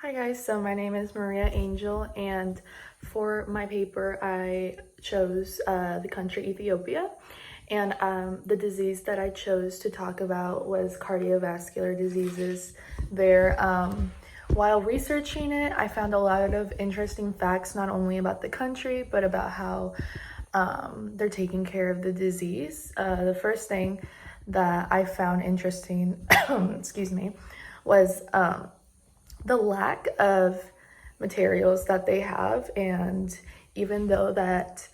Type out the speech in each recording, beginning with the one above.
Hi guys, so my name is Maria Angel, and for my paper I chose the country Ethiopia, and the disease that I chose to talk about was cardiovascular diseases there. While researching it, I found a lot of interesting facts, not only about the country, but about how they're taking care of the disease. The first thing that I found interesting, excuse me, was the lack of materials that they have. And even though that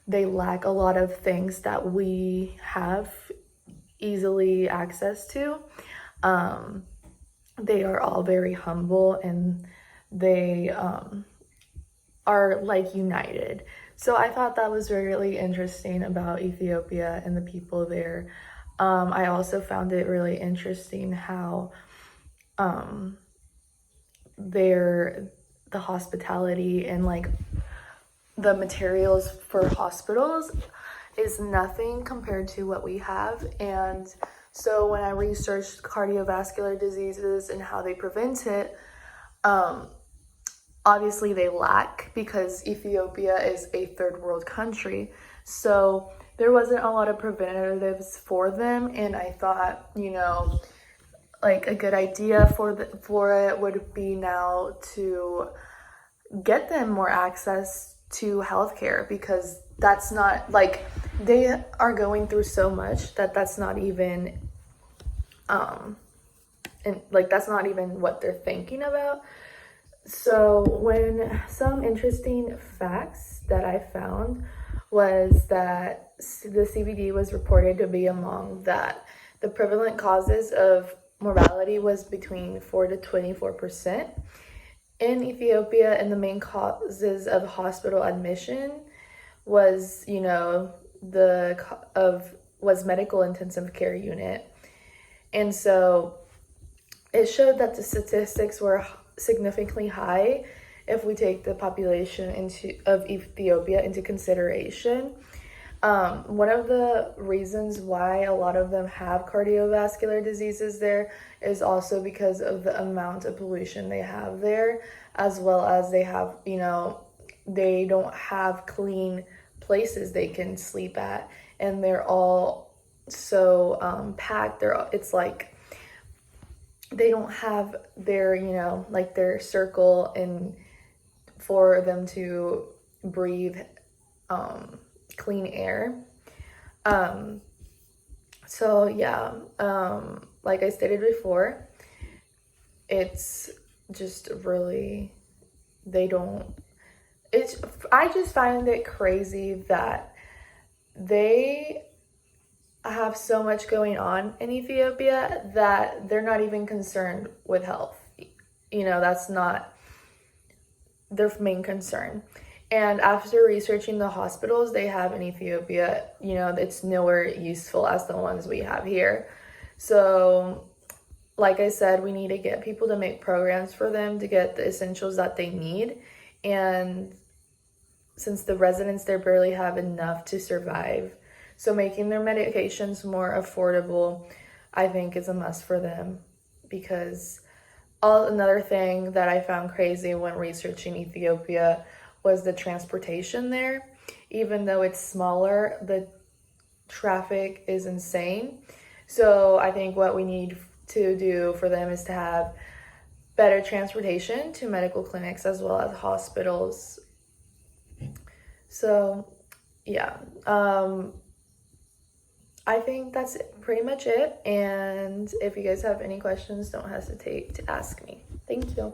they lack a lot of things that we have easily access to, they are all very humble, and they are like united. So I thought that was really interesting about Ethiopia and the people there. I also found it really interesting how the hospitality and like the materials for hospitals is nothing compared to what we have. And so when I researched cardiovascular diseases and how they prevent it, obviously they lack, because Ethiopia is a third world country. So there wasn't a lot of preventatives for them, and I thought, like a good idea for it would be now to get them more access to healthcare, because that's not like, they are going through so much that's not even and like that's not even what they're thinking about. So when some interesting facts that I found was that the CBD was reported to be among that the prevalent causes of mortality was between 4 to 24% in Ethiopia, and the main causes of hospital admission was, was medical intensive care unit. And so it showed that the statistics were significantly high if we take the population of Ethiopia into consideration. One of the reasons why a lot of them have cardiovascular diseases there is also because of the amount of pollution they have there, as well as they have, they don't have clean places they can sleep at, and they're all so packed. It's like they don't have their, like their circle and for them to breathe clean air. So yeah, like I stated before, it's just really, I just find it crazy that they have so much going on in Ethiopia that they're not even concerned with health. That's not their main concern. And after researching the hospitals they have in Ethiopia, it's nowhere useful as the ones we have here. So, like I said, we need to get people to make programs for them to get the essentials that they need. And since the residents there barely have enough to survive, so making their medications more affordable, I think, is a must for them. Because another thing that I found crazy when researching Ethiopia was the transportation there. Even though it's smaller, the traffic is insane. So I think what we need to do for them is to have better transportation to medical clinics as well as hospitals. So yeah, I think that's pretty much it. And if you guys have any questions, don't hesitate to ask me. Thank you.